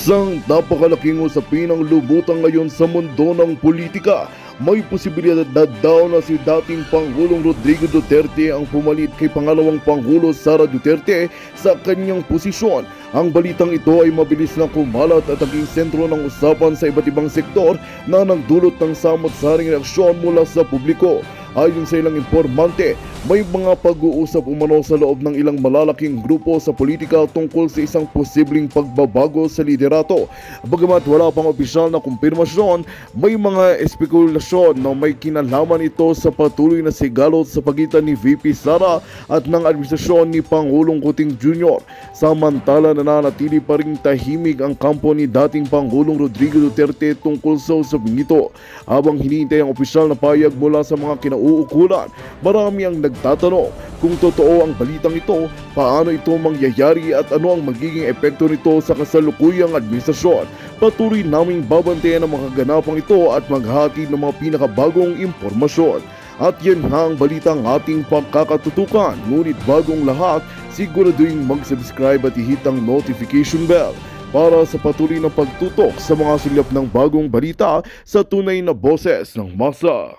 Isang napakalaking usapin ang lubutan ngayon sa mundo ng politika. May posibilidad na daw na si dating Pangulong Rodrigo Duterte ang pumalit kay pangalawang Pangulo Sara Duterte sa kanyang posisyon. Ang balitang ito ay mabilis na kumalat at naging sentro ng usapan sa iba't ibang sektor na nagdulot ng samot-saring reaksyon mula sa publiko. Ayon sa ilang informante, may mga pag-uusap umano sa loob ng ilang malalaking grupo sa politika tungkol sa isang posibleng pagbabago sa liderato. Bagamat wala pang opisyal na kumpirmasyon, may mga espekulasyon na may kinalaman ito sa patuloy na sigalot sa pagitan ni VP Sara at ng administrasyon ni Pangulong Kuting Jr. Samantala, nananatili pa ring tahimik ang kampo ni dating Pangulong Rodrigo Duterte tungkol sa usaping ito. Habang hinihintay ang opisyal na payag mula sa mga kinauukulan, marami ang nagtatanong kung totoo ang balitang ito, paano ito mangyayari at ano ang magiging epekto nito sa kasalukuyang administrasyon. Patuloy naming babantayan ang mga ganapang ito at maghatid ng mga pinakabagong impormasyon. At yan nga ang balitang ating pagkakatutukan. Ngunit bagong lahat, siguraduhin mag-subscribe at i-hit ang notification bell para sa patuloy na pagtutok sa mga silap ng bagong balita sa tunay na boses ng masa.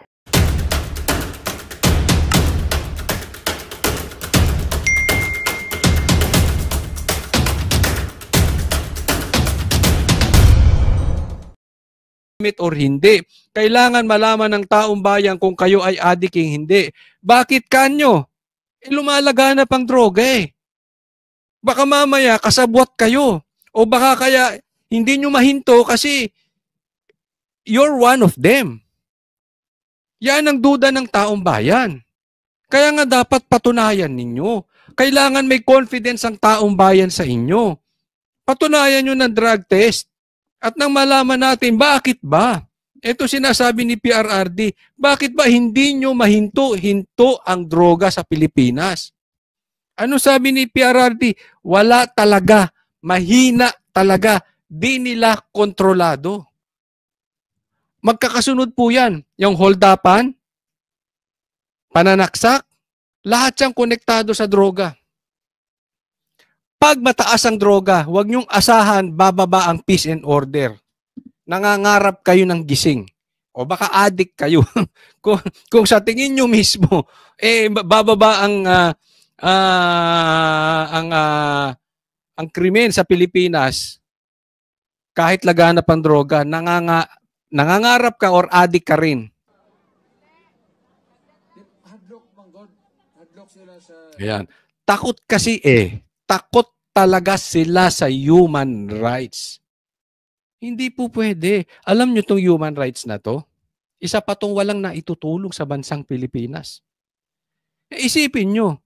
Or hindi. Kailangan malaman ng taong bayan kung kayo ay adiking hindi. Bakit kanyo? Lumalaganap ang droga eh. Baka mamaya kasabwat kayo. O baka kaya hindi nyo mahinto kasi you're one of them. Yan ang duda ng taong bayan. Kaya nga dapat patunayan ninyo. Kailangan may confidence ang taong bayan sa inyo. Patunayan nyo ng drug test. At nang malaman natin, bakit ba? Ito sinasabi ni PRRD, bakit ba hindi nyo mahinto ang droga sa Pilipinas? Ano sabi ni PRRD? Wala talaga, mahina talaga, di nila kontrolado. Magkakasunod po yan. Yung hold-upan, pananaksak, lahat siyang konektado sa droga. Pag mataas ang droga, huwag niyong asahan bababa ang peace and order. Nangangarap kayo ng gising. O baka addict kayo. kung sa tingin niyo mismo, bababa ang krimen sa Pilipinas, kahit laganap ang droga, nangangarap ka or addict ka rin. Ayan. Takot kasi takot talaga sila sa human rights. Hindi po pwede. Alam nyo itong human rights na to? Isa pa itong walang naitutulong sa bansang Pilipinas. Isipin nyo,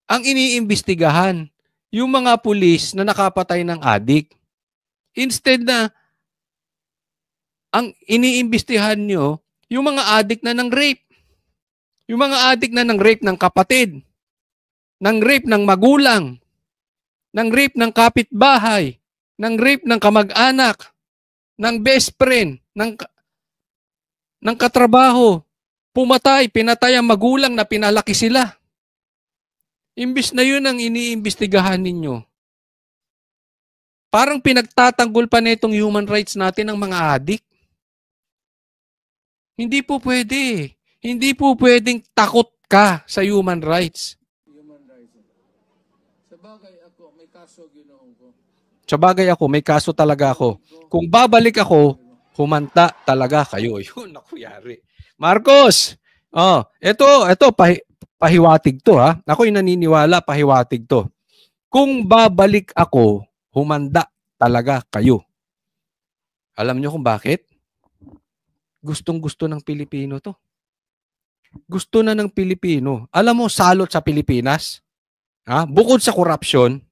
ang iniimbestigahan, yung mga pulis na nakapatay ng adik, instead na ang iniimbestigahan nyo, yung mga adik na ng rape. Yung mga adik na ng rape ng kapatid, ng rape ng magulang, ng rape ng kapitbahay, ng rape ng kamag-anak, ng best friend, ng katrabaho, pumatay, pinatay ang magulang na pinalaki sila. Imbis na yun ang iniimbestigahan ninyo. Parang pinagtatanggol pa nitong human rights natin ng mga adik. Hindi po pwede. Hindi po pwedeng takot ka sa human rights. Sa bagay ako, may kaso talaga ako. Kung babalik ako, humanta talaga kayo. Yun, naku, yari. Marcos! Ito, pahiwatig to ha. Ako'y naniniwala, pahiwatig to. Kung babalik ako, humanda talaga kayo. Alam nyo kung bakit? Gustong-gusto ng Pilipino to. Gusto na ng Pilipino. Alam mo, salot sa Pilipinas, bukod sa korupsyon,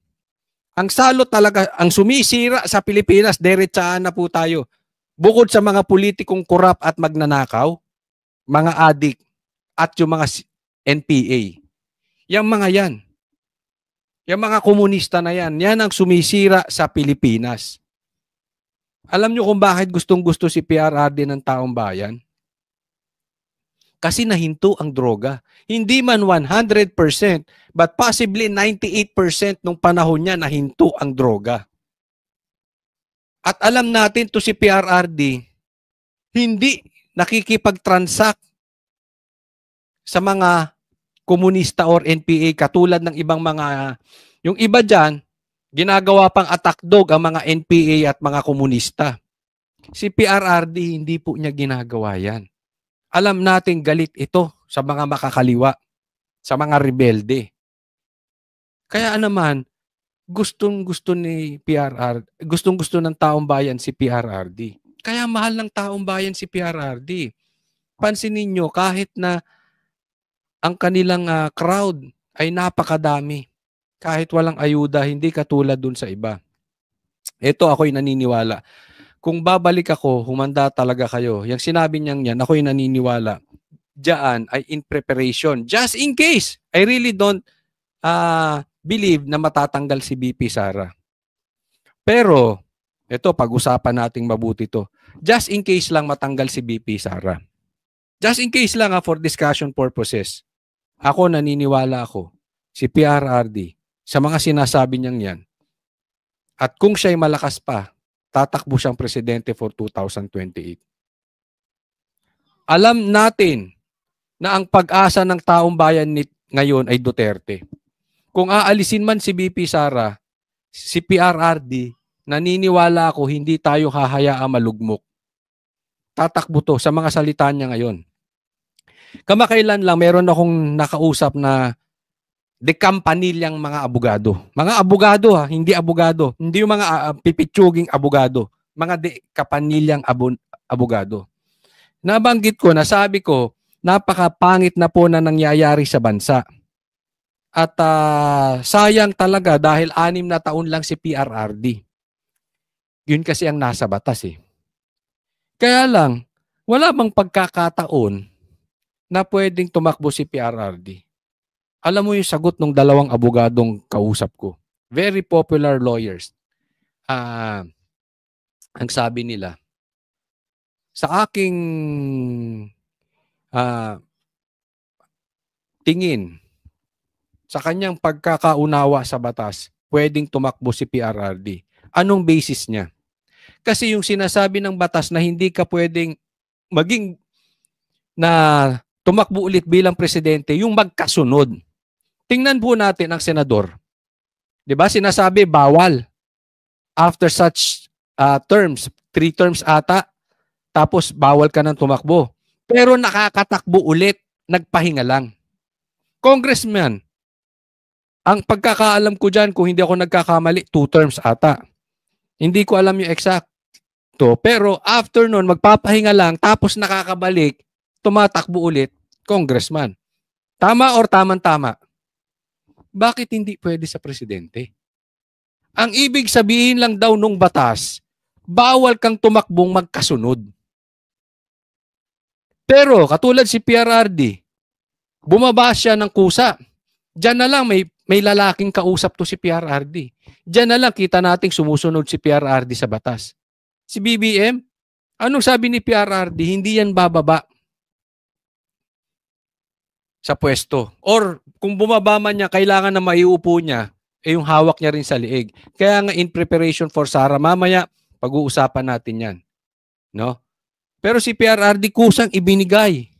ang salot talaga, ang sumisira sa Pilipinas, diretsaan na po tayo. Bukod sa mga politikong korap at magnanakaw, mga adik, at yung mga NPA. Yung mga yan. Yung mga komunista na yan, yan ang sumisira sa Pilipinas. Alam nyo kung bakit gustong-gusto si PRRD ng taong bayan? Kasi nahinto ang droga. Hindi man 100%, but possibly 98% nung panahon niya nahinto ang droga. At alam natin to si PRRD, hindi nakikipag-transact sa mga komunista or NPA katulad ng ibang mga, yung iba dyan, ginagawa pang attack dog ang mga NPA at mga komunista. Si PRRD, hindi po niya ginagawa yan. Alam natin galit ito sa mga makakaliwa, sa mga rebelde. Kaya naman, gustong-gusto ni gustong-gusto ng taong bayan si PRRD. Kaya mahal ng taong bayan si PRRD. Pansinin niyo, kahit na ang kanilang crowd ay napakadami. Kahit walang ayuda, hindi katulad dun sa iba. Ito ako'y naniniwala. Kung babalik ako, humanda talaga kayo. Yung sinabi niyang yan, ako'y naniniwala. Diyan ay in preparation. Just in case, I really don't believe na matatanggal si BP Sara. Pero, ito, pag-usapan nating mabuti to. Just in case lang matanggal si BP Sara. Just in case lang for discussion purposes. Ako, naniniwala ako, si PRRD, sa mga sinasabi niyang yan, at kung siya'y malakas pa, tatakbo siyang presidente for 2028. Alam natin na ang pag-asa ng taong bayan ngayon ay Duterte. Kung aalisin man si BP Sara, si PRRD, naniniwala ako hindi tayo hahayaang malugmok. Tatakbo to sa mga salita niya ngayon. Kamakailan lang meron akong nakausap na dekampanilyang mga abogado. Mga abogado hindi abogado. Hindi yung mga pipitsuging abogado. Mga dekapanilyang abogado. Nabanggit ko, nasabi ko, napakapangit na po na nangyayari sa bansa. At sayang talaga dahil 6 na taon lang si PRRD. Yun kasi ang nasa batas eh. Kaya lang, wala bang pagkakataon na pwedeng tumakbo si PRRD? Alam mo yung sagot ng 2 abogadong kausap ko. Very popular lawyers. Ang sabi nila, sa aking tingin, sa kanyang pagkakaunawa sa batas, pwedeng tumakbo si PRRD. Anong basis niya? Kasi yung sinasabi ng batas na hindi ka pwedeng maging na tumakbo ulit bilang presidente, yung magkasunod. Tingnan po natin ang senador. 'Di ba? Sinasabi bawal after such terms, 3 terms ata, tapos bawal ka nang tumakbo. Pero nakakatakbo ulit, nagpahinga lang. Congressman, ang pagkakaalam ko dyan, kung hindi ako nagkakamali, 2 terms ata. Hindi ko alam yung exacto. Pero after nun, magpapahinga lang, tapos nakakabalik, tumatakbo ulit, congressman. Tama or tamang-tama? Bakit hindi pwede sa presidente? Ang ibig sabihin lang daw nung batas, bawal kang tumakbong magkasunod. Pero katulad si PRRD, bumaba siya ng kusa. Diyan na lang may lalaking kausap to si PRRD. Diyan na lang kita nating sumusunod si PRRD sa batas. Si BBM, anong sabi ni PRRD? Hindi yan bababa sa pwesto. Or kung bumaba man niya, kailangan na maiupo niya, yung hawak niya rin sa liig. Kaya nga in preparation for Sara, mamaya pag-uusapan natin yan. No? Pero si PRRD kusang ibinigay.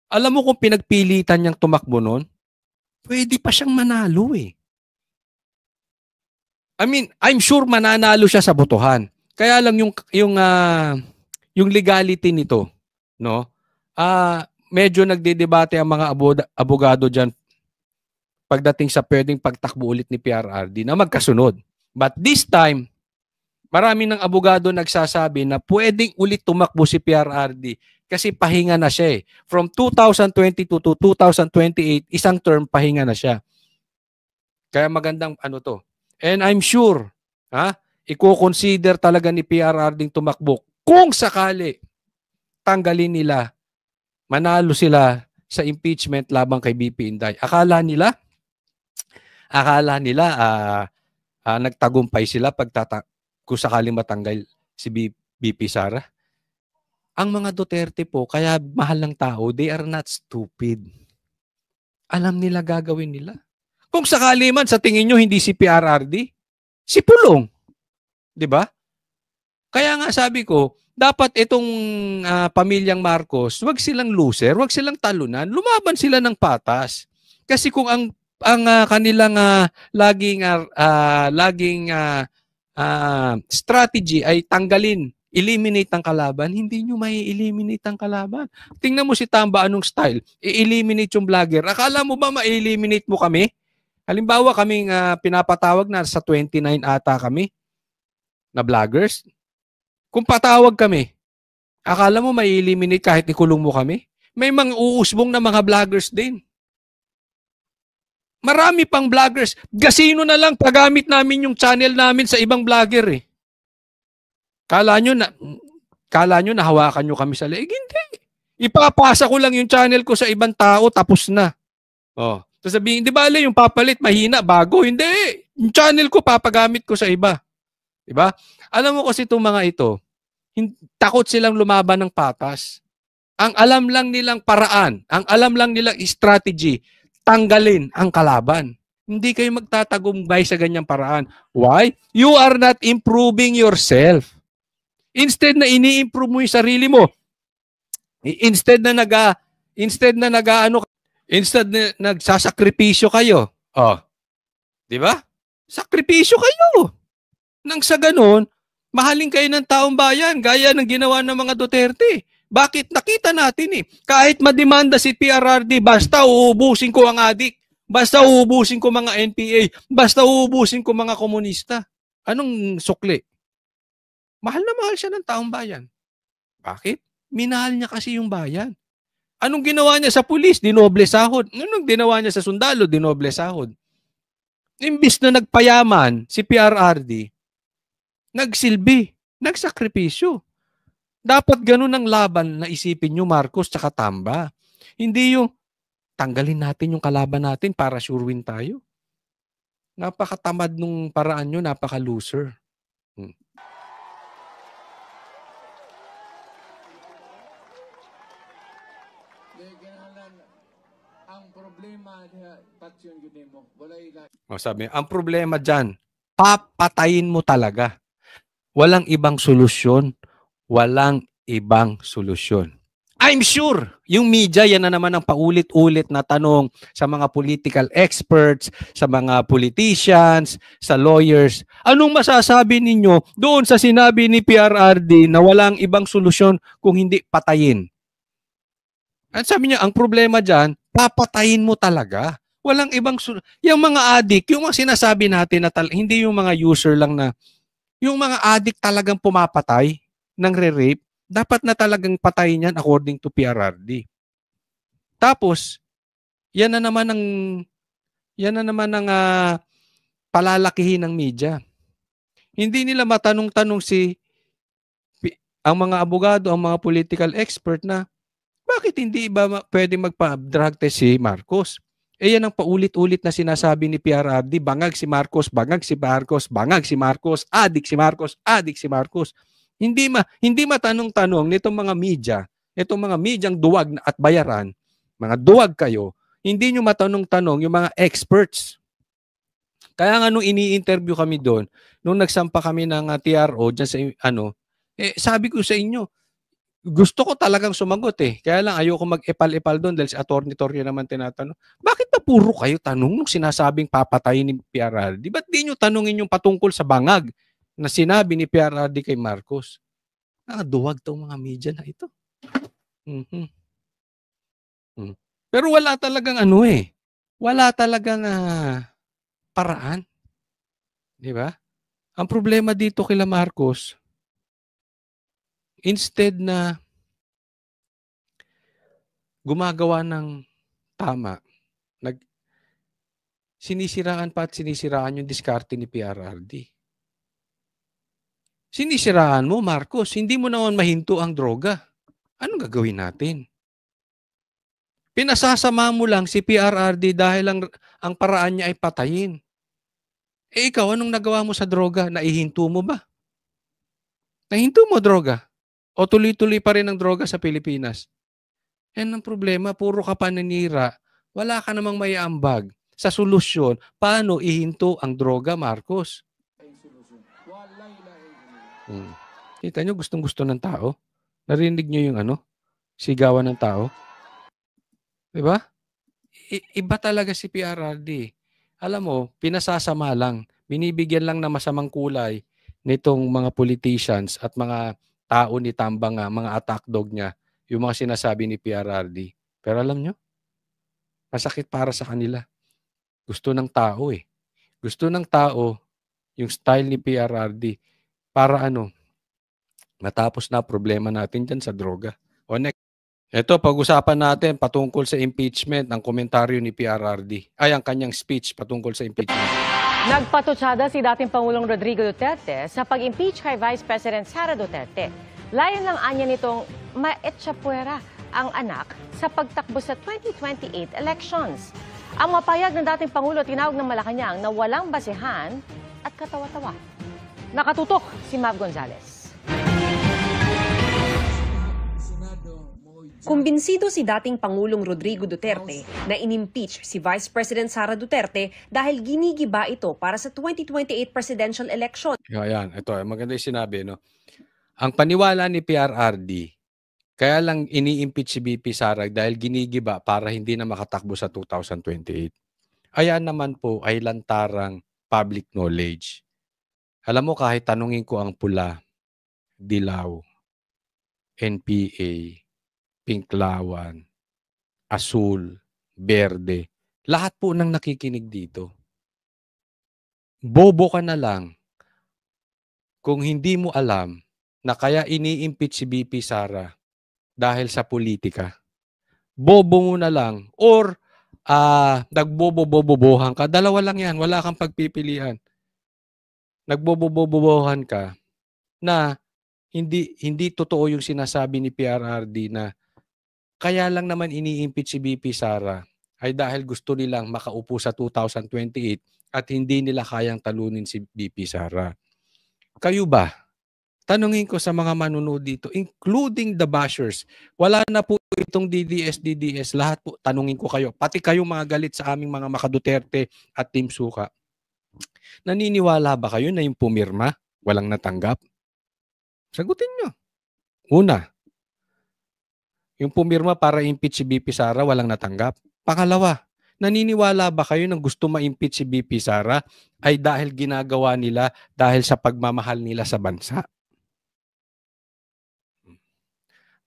Alam mo kung pinagpilitan niyang tumakbo nun, pwede pa siyang manalo eh. I mean, I'm sure mananalo siya sa botohan. Kaya lang yung legality nito, no? Medyo nagdedebate ang mga abogado diyan pagdating sa pwedeng pagtakbo ulit ni PRRD na magkasunod. But this time, marami ng abogado nagsasabi na pwedeng ulit tumakbo si PRRD kasi pahinga na siya eh. From 2022 to 2028, isang term pahinga na siya. Kaya magandang to. And I'm sure, i-consider talaga ni PRRD tumakbo kung sakali tanggalin nila, manalo sila sa impeachment labang kay BP Inday. Akala nila nagtagumpay sila kung sakaling matanggal si BP Sara. Ang mga Duterte po, kaya mahal ng tao, they are not stupid. Alam nila gagawin nila. Kung sakali man sa tingin nyo hindi si PRRD, si Pulong. 'Di ba? Kaya nga sabi ko, dapat itong pamilyang Marcos, wag silang loser, wag silang talunan, lumaban sila ng patas. Kasi kung ang kanilang laging strategy ay tanggalin, eliminate ang kalaban, hindi nyo may eliminate ang kalaban. Tingnan mo si Tamba, anong style? I-eliminate yung vlogger. Akala mo ba ma-eliminate mo kami? Halimbawa kaming pinapatawag na sa 29 ata kami na vloggers. Kung patawag kami, akala mo mai-eliminate kahit ikulong mo kami? May mga uusbong na mga vloggers din. Marami pang vloggers. Gasino na lang pagamit namin yung channel namin sa ibang vlogger eh. Kala nyo na hawakan nyo kami sa leeg? Hindi. Ipapasa ko lang yung channel ko sa ibang tao, tapos na. Oh. Sasabihin, di ba yung papalit, mahina, bago? Hindi. Yung channel ko, papagamit ko sa iba. Diba? Alam mo kasi itong mga ito, takot silang lumaban ng patas. Ang alam lang nilang paraan, ang alam lang nilang strategy, tanggalin ang kalaban. Hindi kayo magtatagumpay sa ganyang paraan. Why? You are not improving yourself. Instead na ini-improve mo yung sarili mo, instead na nagsasakripisyo kayo. Oh. 'Di ba? Sakripisyo kayo. Nang sa ganun, mahalin kayo ng taong bayan gaya ng ginawa ng mga Duterte. Bakit? Nakita natin eh. Kahit mademanda si PRRD, basta uubusin ko ang adik, basta uubusin ko mga NPA, basta uubusin ko mga komunista. Anong sukli? Mahal na mahal siya ng taong bayan. Bakit? Minahal niya kasi yung bayan. Anong ginawa niya sa pulis? Dinoble sahod. Anong ginawa niya sa sundalo? Dinoble sahod. Imbis na nagpayaman si PRRD, nagsilbi, nagsakripisyo. Dapat ganun ang laban na isipin nyo, Marcos tsaka Tamba. Hindi yung tanggalin natin yung kalaban natin para sure win tayo. Napakatamad nung paraan nyo, napaka-loser. Ang problema patyon yun mo. Sabi, ang problema dyan, papatayin mo talaga. Walang ibang solusyon. Walang ibang solusyon. I'm sure, yung media, yan na naman ang paulit-ulit na tanong sa mga political experts, sa mga politicians, sa lawyers. Anong masasabi ninyo doon sa sinabi ni PRRD na walang ibang solusyon kung hindi patayin? At sabi niya, ang problema dyan, papatayin mo talaga. Walang ibang solusyon. Yung mga addict, yung mga sinasabi natin na hindi yung mga user lang na, yung mga addict talagang pumapatay ng re-rape, dapat na talagang patayin yan according to PRRD. Tapos, yan na naman ang palalakihin ng media. Hindi nila matanong-tanong ang mga abogado, ang mga political expert na bakit hindi ba pwede magpa-drug test si Marcos? Yan ang paulit-ulit na sinasabi ni PRRD, bangag si Marcos, bangag si Marcos, bangag si Marcos, adik si Marcos, adik si Marcos. Hindi matanong-tanong nitong mga media, itong mga medyang duwag at bayaran, mga duwag kayo, hindi nyo matanong-tanong yung mga experts. Kaya nga nung ini-interview kami doon, nung nagsampa kami ng TRO dyan sa sabi ko sa inyo, gusto ko talagang sumagot eh. Kaya lang ayoko mag-epal-epal doon dahil si Atty. Torrio naman tinatanong. Bakit na puro kayo tanong nung sinasabing papatayin ni PRRD? Ba't di nyo tanongin yung patungkol sa bangag na sinabi ni PRRD kay Marcos? Duwag tong mga media na ito. Pero wala talagang wala talagang paraan. Di ba? Ang problema dito kila Marcos, instead na gumagawa ng tama, sinisiraan pa at sinisiraan yung diskarte ni PRRD. Sinisiraan mo, Marcos, hindi mo naman mahinto ang droga. Anong gagawin natin? Pinasasama mo lang si PRRD dahil ang paraan niya ay patayin. Ikaw, anong nagawa mo sa droga? Naihinto mo ba? Nahinto mo droga? O tuloy-tuloy pa rin ang droga sa Pilipinas? Yan ang problema, puro ka paninira. Wala ka namang maiambag sa solusyon. Paano ihinto ang droga, Marcos? Kita nyo, gustong-gusto ng tao. Narinig nyo yung sigawan ng tao. Diba? Iba talaga si PRRD. Alam mo, pinasasama lang. Binibigyan lang na masamang kulay nitong mga politicians at mga tao ni Tambang, mga attack dog niya, yung mga sinasabi ni PRRD. Pero alam nyo, masakit para sa kanila. Gusto ng tao eh. Gusto ng tao yung style ni PRRD para matapos na problema natin dyan sa droga. O next. Ito, pag-usapan natin patungkol sa impeachment ng komentaryo ni PRRD. Ay, ang kanyang speech patungkol sa impeachment. Nagpatutsada si dating Pangulong Rodrigo Duterte sa pag-impeach kay Vice President Sara Duterte. Layon lang anya nitong maetsapuera ang anak sa pagtakbo sa 2028 elections. Ang mapayag ng dating Pangulo tinawag ng Malacanang na walang basehan at katawa-tawa. Nakatutok si Mav Gonzalez. Kumbinsido si dating Pangulong Rodrigo Duterte na inimpeach si Vice President Sara Duterte dahil ginigiba ito para sa 2028 presidential election. Ayan, ito, maganda yung sinabi, no? Ang paniwala ni PRRD, kaya lang ini-impeach si BP Sara dahil ginigiba para hindi na makatakbo sa 2028. Ayan naman po ay lantarang public knowledge. Alam mo, kahit tanungin ko ang pula, dilaw, NPA, pinklawan, asul, berde, lahat po ng nakikinig dito. Bobo ka na lang kung hindi mo alam na kaya ini-impeach si BP Sara dahil sa politika. Bobo mo na lang or nagbobobobobohan ka. Dalawa lang yan, wala kang pagpipilian. Nagbobobobobohan ka na hindi totoo yung sinasabi ni PRRD na kaya lang naman ini-impeach si BP Sara ay dahil gusto nilang makaupo sa 2028 at hindi nila kayang talunin si BP Sara. Kayo ba? Tanungin ko sa mga manunod dito, including the bashers, wala na po itong DDS, lahat po, tanungin ko kayo, pati kayo mga galit sa aming mga Makaduterte at Team Suka. Naniniwala ba kayo na yung pumirma, walang natanggap? Sagutin nyo. Una, yung pumirma para impeach si BP Sara, walang natanggap. Pangalawa, naniniwala ba kayo na gusto ma-impeach si BP Sara ay dahil ginagawa nila dahil sa pagmamahal nila sa bansa?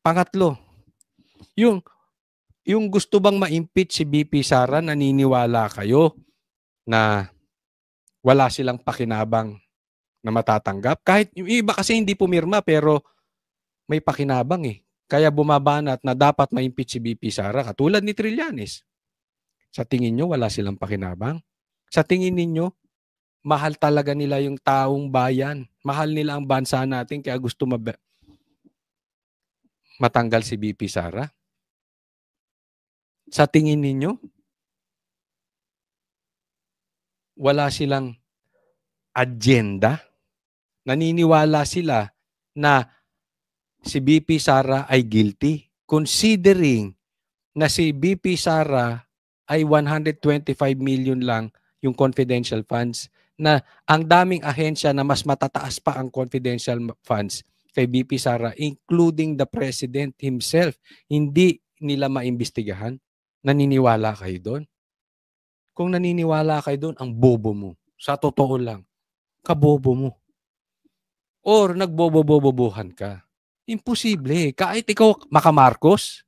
Pangatlo, yung gusto bang ma-impeach si BP Sara, naniniwala kayo na wala silang pakinabang na matatanggap? Kahit yung iba kasi hindi pumirma pero may pakinabang eh. Kaya bumabanat na dapat ma-impeach si BP Sara katulad ni Trillanes. Sa tingin nyo, wala silang pakinabang? Sa tingin ninyo, mahal talaga nila yung taong bayan. Mahal nila ang bansa natin kaya gusto matanggal si BP Sara? Sa tingin ninyo, wala silang agenda? Naniniwala sila na si BP Sara ay guilty considering na si BP Sara ay 125 million lang yung confidential funds, na ang daming ahensya na mas matataas pa ang confidential funds kay BP Sara, including the President himself, hindi nila maimbestigahan. Naniniwala kayo doon? Kung naniniwala kayo doon, ang bobo mo. Sa totoo lang, kabobo mo. Or nagbobobobobohan ka. Imposible. Kahit ikaw makamarcos,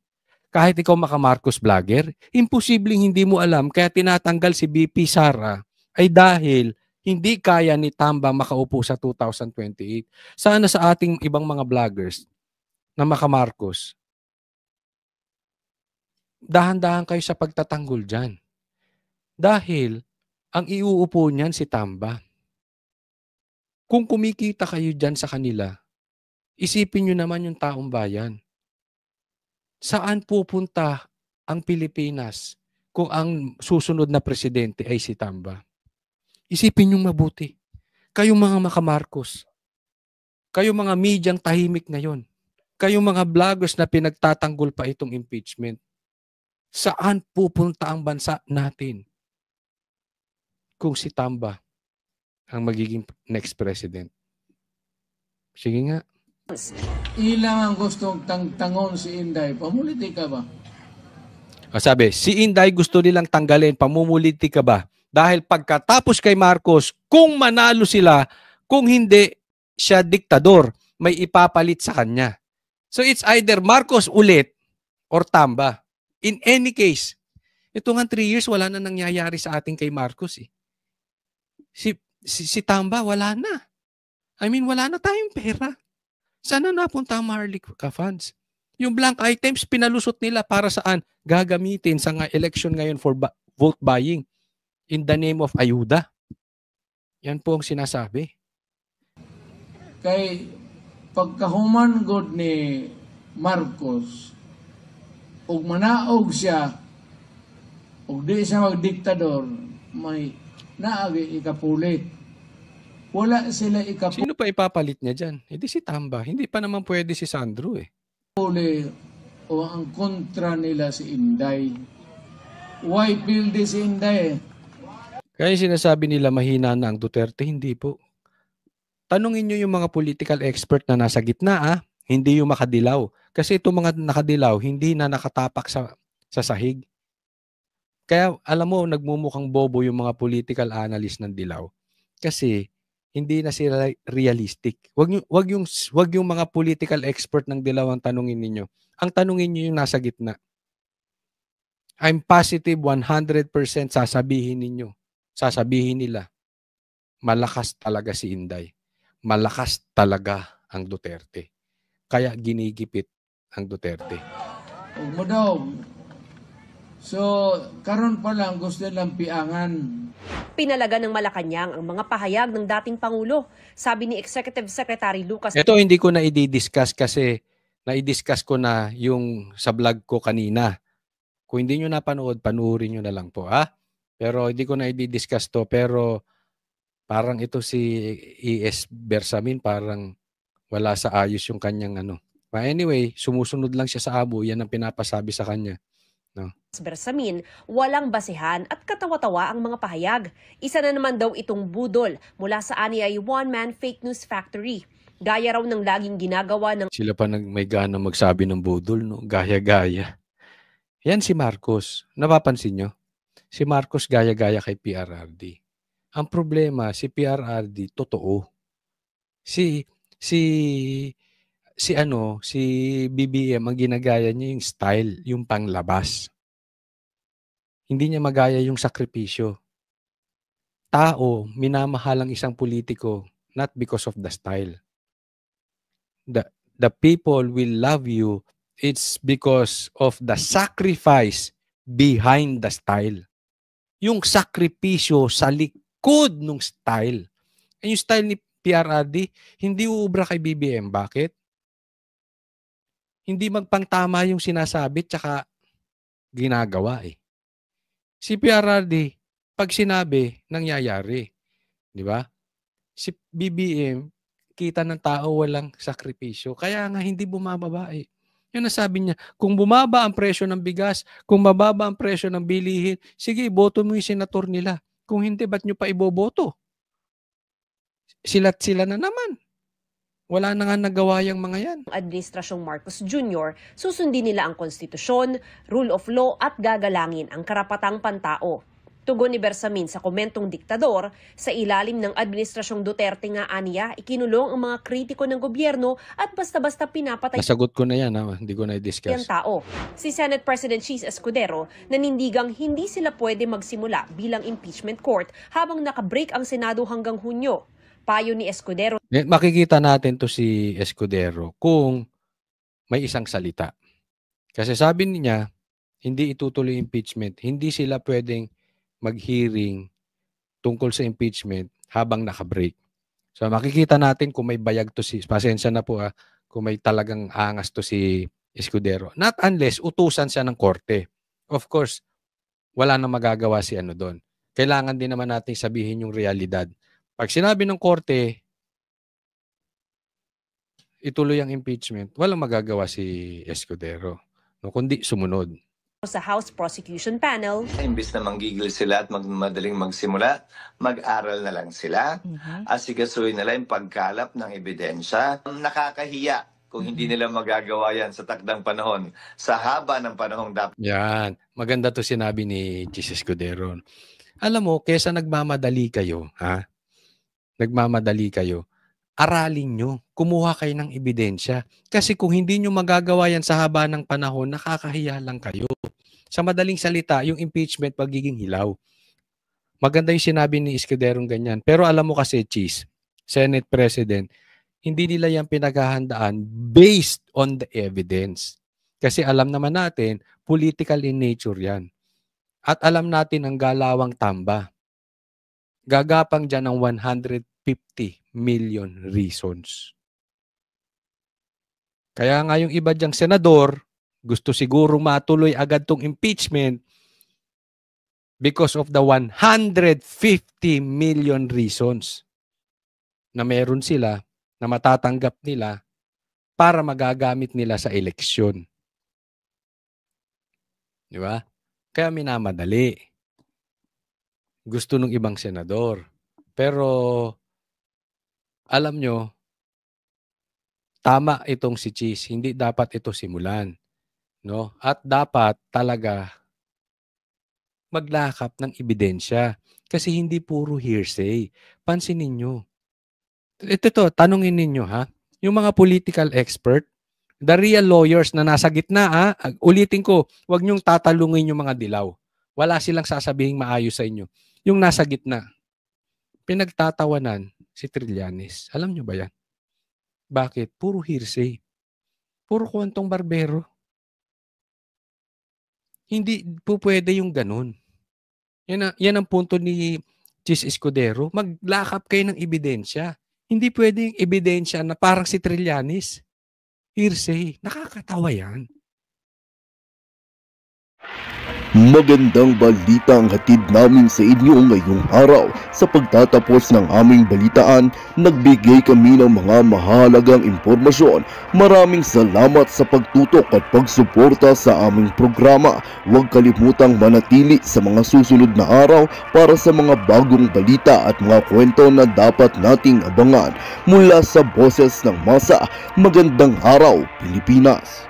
vlogger, imposibleng hindi mo alam kaya tinatanggal si BP Sara ay dahil hindi kaya ni Tambang makaupo sa 2028. Sana sa ating ibang mga vloggers na makamarcos, dahan-dahan kayo sa pagtatanggol dyan. Dahil ang iuupo niyan si Tamba. Kung kumikita kayo dyan sa kanila, isipin nyo naman yung taong bayan. Saan pupunta ang Pilipinas kung ang susunod na presidente ay si Tamba? Isipin nyo mabuti. Kayong mga makamarcos, kayong mga medyang tahimik ngayon, kayong mga vloggers na pinagtatanggol pa itong impeachment, saan pupunta ang bansa natin kung si Tamba ang magiging next president? Sige nga, Ilang ang gustong tangtangon si Inday. Pamuliti ka ba? Sabi, si Inday gusto nilang tanggalin, pamumuliti ka ba? Dahil pagkatapos kay Marcos, kung manalo sila, kung hindi siya diktador, may ipapalit sa kanya. So it's either Marcos ulit or Tamba. In any case, ito nga 3 years, wala na nangyayari sa ating kay Marcos. Eh. Si Tamba, wala na. I mean, wala na tayong pera. Sana napunta ang Maharlika funds. Yung blank items, pinalusot nila para saan? Gagamitin sa election ngayon for vote buying in the name of ayuda. Yan po ang sinasabi. Kay pagkahuman god ni Marcos, ug manaog siya, ug di siya magdiktador, may naagi ikapulit. Wala sila ikapulit. Sino pa ipapalit niya dyan? Hindi si Tamba. Hindi pa naman pwede si Sandro eh. O ang kontra nila si Inday. Why pildi si Inday? Kaya sinasabi nila mahina na ang Duterte, hindi po. Tanungin nyo yung mga political expert na nasa gitna, hindi yung makadilaw. Kasi itong mga nakadilaw, hindi na nakatapak sa sahig. Kaya alam mo, nagmumukhang bobo yung mga political analyst ng dilaw. Kasi hindi na sila realistic. Wag yung mga political expert ng dilaw ang tanungin ninyo. Ang tanungin niyo yung nasa gitna. I'm positive 100% sasabihin nila, malakas talaga si Inday. Malakas talaga ang Duterte. Kaya ginigipit ang Duterte. Huwag mo daw. So, karon pa lang gusto nilang piangan. Pinalaga ng Malacanang ang mga pahayag ng dating Pangulo. Sabi ni Executive Secretary Lucas. Ito hindi ko na i-discuss kasi na-i-discuss ko na yung sa vlog ko kanina. Kung hindi nyo napanood, panuorin nyo na lang po. Pero hindi ko na i-discuss to. Pero parang ito si E.S. Bersamin, parang wala sa ayos yung kanyang ano. Anyway, sumusunod lang siya sa abo. Yan ang pinapasabi sa kanya. No? Bersamin, walang basihan at katawa-tawa ang mga pahayag. Isa na naman daw itong budol mula sa ani ay one-man fake news factory. Gaya raw ng laging ginagawa ng... Sila pa may gana magsabi ng budol, no? Gaya-gaya. Yan si Marcos. Napapansin nyo? Si Marcos gaya-gaya kay PRRD. Ang problema, si PRRD, totoo. Si BBM, ang ginagaya niya yung style, yung panglabas. Hindi niya magaya yung sakripisyo. Tao, minamahal ang isang politiko, not because of the style. The people will love you, it's because of the sacrifice behind the style. Yung sakripisyo sa likod ng style. And yung style ni PRRD, hindi uubra kay BBM. Bakit? Hindi magpangtama yung sinasabi tsaka ginagawa eh. Si PRRD, pag sinabi, nangyayari. Di ba? Si BBM, kita ng tao walang sakripisyo. Kaya nga hindi bumababa eh. Yung nasabi niya, kung bumaba ang presyo ng bigas, kung mababa ang presyo ng bilihin, sige, boto mo yung senator nila. Kung hindi, ba't nyo pa iboboto? Sila na naman. Wala na nga nagawa yung mga yan. Administrasyong Marcos Jr., susundin nila ang konstitusyon, rule of law at gagalangin ang karapatang pantao. Tugon ni Bersamin sa komentong diktador, sa ilalim ng Administrasyong Duterte nga aniya, ikinulong ang mga kritiko ng gobyerno at basta-basta pinapatay Nasagot ko na yan, hindi ko na i-discuss. ang tao. Si Senate President Cheese Escudero nanindigang hindi sila pwede magsimula bilang impeachment court habang nakabreak ang Senado hanggang Hunyo. Payo ni Escudero. Makikita natin to si Escudero kung may isang salita. Kasi sabi niya, hindi itutuloy impeachment. Hindi sila pwedeng mag-hearing tungkol sa impeachment habang nakabreak. So makikita natin kung may bayag to si, pasensya na po kung may talagang angas to si Escudero. Not unless utusan siya ng korte. Of course, wala na magagawa si ano doon. Kailangan din naman natin sabihin yung realidad. Pag sinabi ng korte, ituloy ang impeachment, walang magagawa si Escudero. No, kundi sumunod. sa House Prosecution Panel. Imbis na manggigil sila at madaling magsimula, mag-aral na lang sila. Asikasuhin nila yung pagkalap ng ebidensya. Nakakahiya kung hindi nila magagawa yan sa takdang panahon, sa haba ng panahong dapat. Yan. Maganda to sinabi ni Jesus Escudero. Alam mo, kesa nagmamadali kayo, aralin nyo, kumuha kayo ng ebidensya. Kasi kung hindi nyo magagawa yan sa haba ng panahon, nakakahiya lang kayo. Sa madaling salita, yung impeachment magiging hilaw. Maganda yung sinabi ni Escudero ganyan. Pero alam mo kasi, Cheese, Senate President, hindi nila yan pinaghahandaan based on the evidence. Kasi alam naman natin, political in nature yan. At alam natin ang galawang tamba. Gagapang dyan ng 150 million reasons. Kaya nga yung iba dyang senador, gusto siguro matuloy agad tong impeachment because of the 150 million reasons na meron sila na matatanggap nila para magagamit nila sa eleksyon. Di ba? Kaya minamadali. Gusto ng ibang senador. Pero alam nyo, tama itong si Cheese. Hindi dapat ito simulan. No? At dapat talaga maglakap ng ebidensya. Kasi hindi puro hearsay. Pansinin nyo. Ito, tanungin ninyo ha. Yung mga political expert, the real lawyers na nasa gitna, ulitin ko, huwag nyong tatalungin yung mga dilaw. Wala silang sasabihin maayos sa inyo. Yung nasa gitna, pinagtatawanan si Trillanes. Alam nyo ba yan? Bakit? Puro hearsay. Puro kwentong barbero. Hindi po pwede yung ganun. Yan ang punto ni Jesus Escudero. Maglakap kayo ng ebidensya. Hindi pwede yung ebidensya na parang si Trillanes. Hearsay. Nakakatawa yan. Magandang balita ang hatid namin sa inyo ngayong araw. Sa pagtatapos ng aming balitaan, nagbigay kami ng mga mahalagang impormasyon. Maraming salamat sa pagtutok at pagsuporta sa aming programa. Huwag kalimutang manatili sa mga susunod na araw para sa mga bagong balita at mga kwento na dapat nating abangan. Mula sa Boses ng Masa, magandang araw, Pilipinas!